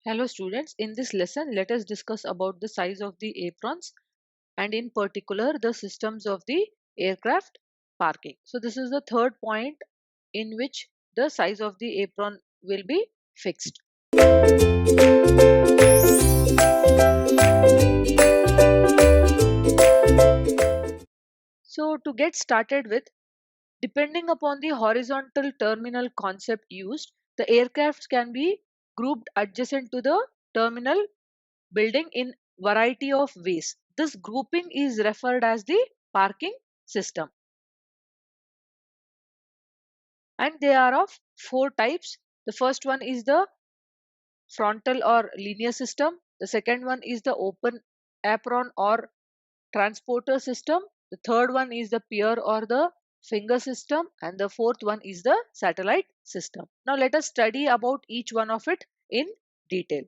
Hello students, in this lesson let us discuss about the size of the aprons and in particular the systems of the aircraft parking. So this is the third point in which the size of the apron will be fixed. So to get started with, depending upon the horizontal terminal concept used, the aircrafts can be grouped adjacent to the terminal building in variety of ways. This grouping is referred as the parking system, and they are of four types. The first one is the frontal or linear system. The second one is the open apron or transporter system. The third one is the pier or the finger system, and the fourth one is the satellite system. Now let us study about each one of it in detail.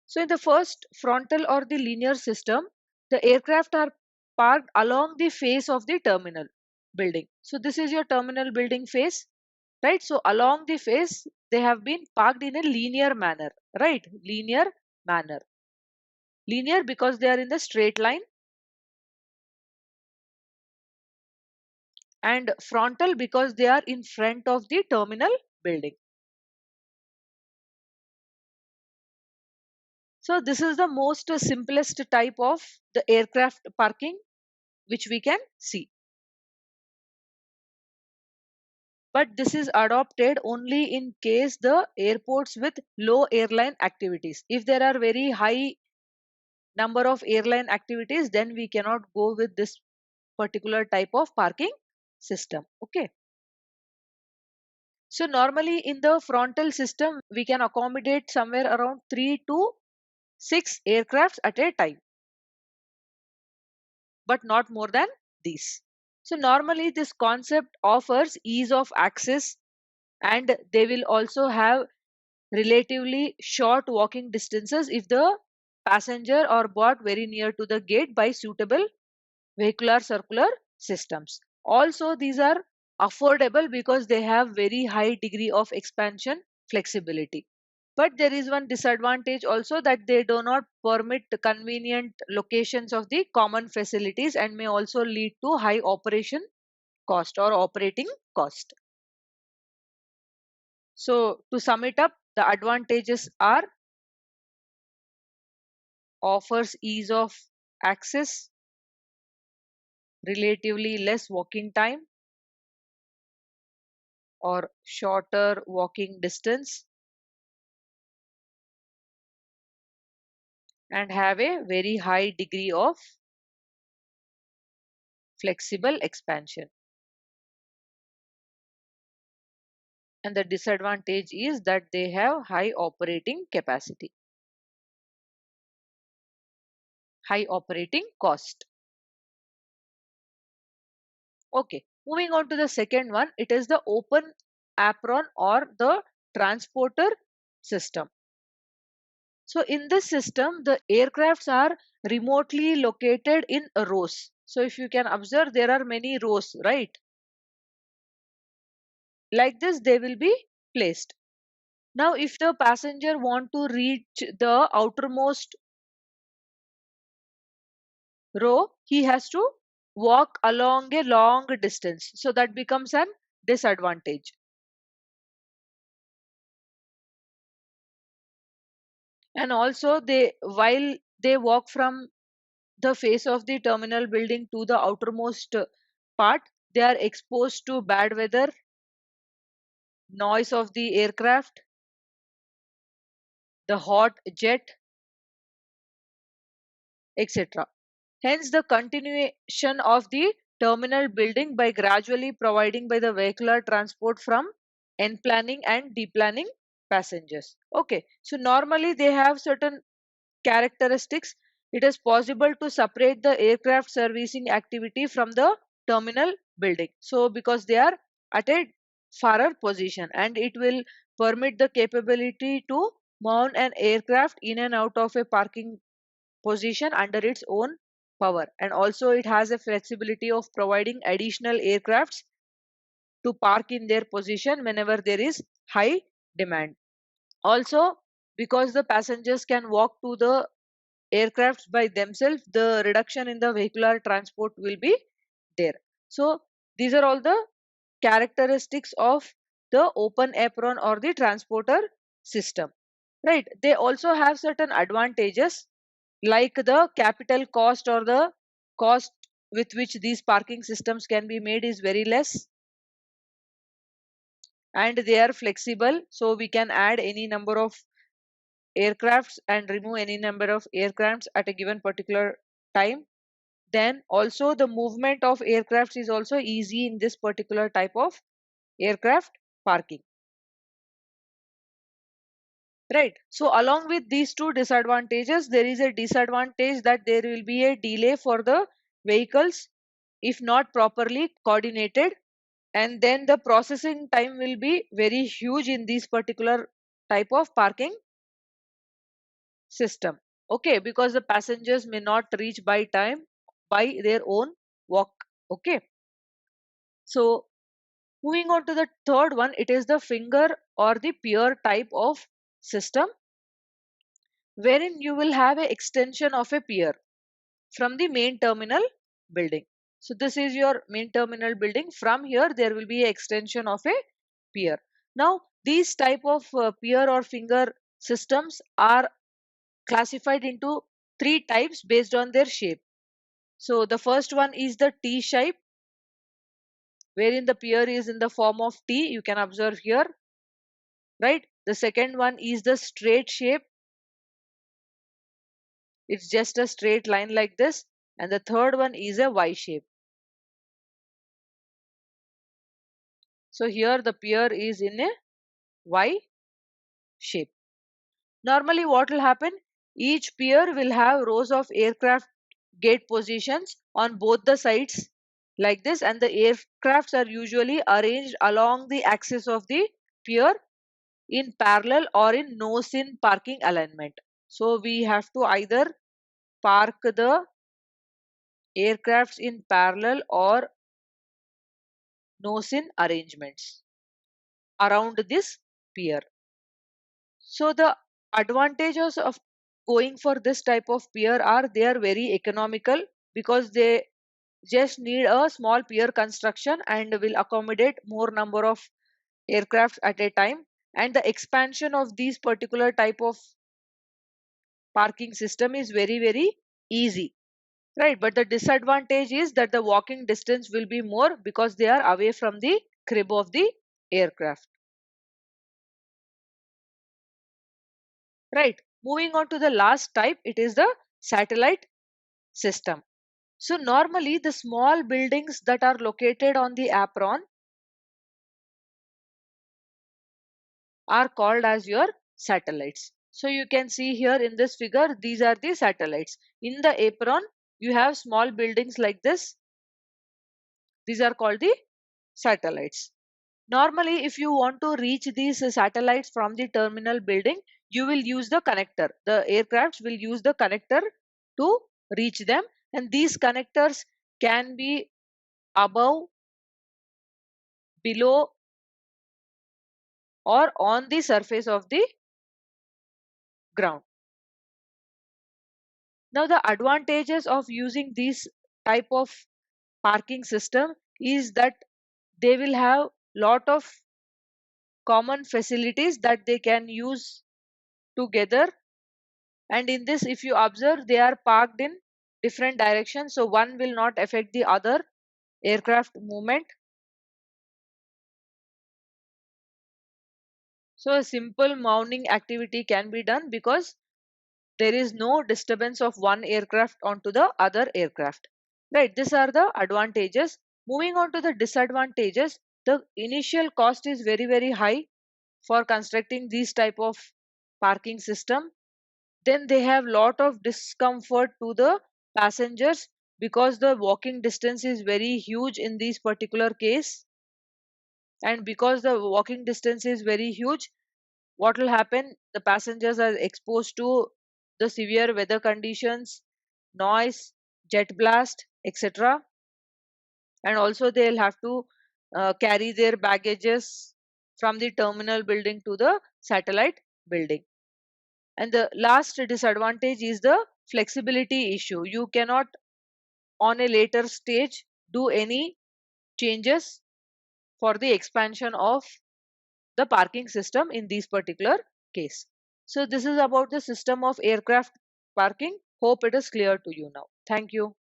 So in the first frontal or the linear system, the aircraft are parked along the face of the terminal building. So this is your terminal building face, right? So along the face, they have been parked in a linear manner, right? Linear manner. Linear because they are in the straight line, and frontal because they are in front of the terminal building. So this is the most simplest type of the aircraft parking which we can see. But this is adopted only in case the airports with low airline activities. If there are very high number of airline activities, then we cannot go with this particular type of parking system. Okay. So normally in the frontal system, we can accommodate somewhere around 3 to 6 aircrafts at a time, but not more than these. So normally this concept offers ease of access, and they will also have relatively short walking distances if the passenger are brought very near to the gate by suitable vehicular circular systems. Also, these are affordable because they have very high degree of expansion flexibility. But there is one disadvantage also, that they do not permit convenient locations of the common facilities and may also lead to high operation cost or operating cost. So to sum it up, the advantages are: offers ease of access, relatively less walking time or shorter walking distance, and have a very high degree of flexible expansion. And the disadvantage is that they have high operating capacity, high operating cost. Okay, moving on to the second one, it is the open apron or the transporter system. So in this system, the aircrafts are remotely located in rows. So if you can observe, there are many rows, right? Like this, they will be placed. Now, if the passenger want to reach the outermost row, he has to walk along a long distance. So that becomes an disadvantage. And also, while they walk from the face of the terminal building to the outermost part, they are exposed to bad weather, noise of the aircraft, the hot jet, etc. Hence, the continuation of the terminal building by gradually providing by the vehicular transport from enplaning and deplaning passengers. Okay, so normally they have certain characteristics. It is possible to separate the aircraft servicing activity from the terminal building. So because they are at a farther position, and it will permit the capability to mount an aircraft in and out of a parking position under its own power, and also it has a flexibility of providing additional aircrafts to park in their position whenever there is high demand. Also, because the passengers can walk to the aircrafts by themselves, the reduction in the vehicular transport will be there. So these are all the characteristics of the open apron or the transporter system, right? They also have certain advantages, like the capital cost or the cost with which these parking systems can be made is very less, and they are flexible, so we can add any number of aircrafts and remove any number of aircrafts at a given particular time. Then also the movement of aircrafts is also easy in this particular type of aircraft parking, right? So along with these two disadvantages, there is a disadvantage that there will be a delay for the vehicles if not properly coordinated, and then the processing time will be very huge in this particular type of parking system. Okay, because the passengers may not reach by time by their own walk. Okay, so moving on to the third one, it is the finger or the pier type of system, wherein you will have an extension of a pier from the main terminal building. So this is your main terminal building. From here there will be an extension of a pier. Now these type of pier or finger systems are classified into three types based on their shape. So the first one is the T shape, wherein the pier is in the form of T. You can observe here, right? The second one is the straight shape. It's just a straight line like this. And the third one is a Y shape. So here the pier is in a Y shape. Normally what will happen? Each pier will have rows of aircraft gate positions on both the sides like this, and the aircrafts are usually arranged along the axis of the pier in parallel or in nose-in parking alignment. So we have to either park the aircrafts in parallel or nose-in arrangements around this pier. So the advantages of going for this type of pier are they are very economical, because they just need a small pier construction and will accommodate more number of aircraft at a time, and the expansion of these particular type of parking system is very easy, right? But the disadvantage is that the walking distance will be more because they are away from the crib of the aircraft, right? Moving on to the last type, it is the satellite system. So normally the small buildings that are located on the apron are called as your satellites. So you can see here in this figure, these are the satellites. In the apron, you have small buildings like this. These are called the satellites. Normally, if you want to reach these satellites from the terminal building, you will use the connector. The aircrafts will use the connector to reach them, and these connectors can be above, below, or on the surface of the ground. Now the advantages of using this type of parking system is that they will have lot of common facilities that they can use together, and in this if you observe they are parked in different directions, so one will not affect the other aircraft movement. So a simple mounting activity can be done because there is no disturbance of one aircraft onto the other aircraft, right? These are the advantages. Moving on to the disadvantages, the initial cost is very high for constructing these type of parking system. Then they have lot of discomfort to the passengers because the walking distance is very huge in this particular case, and because the walking distance is very huge, what will happen? The passengers are exposed to the severe weather conditions, noise, jet blast, etc. And also they'll have to carry their baggages from the terminal building to the satellite building. And the last disadvantage is the flexibility issue. You cannot on a later stage do any changes for the expansion of the parking system in this particular case. So this is about the system of aircraft parking. Hope it is clear to you now. Thank you.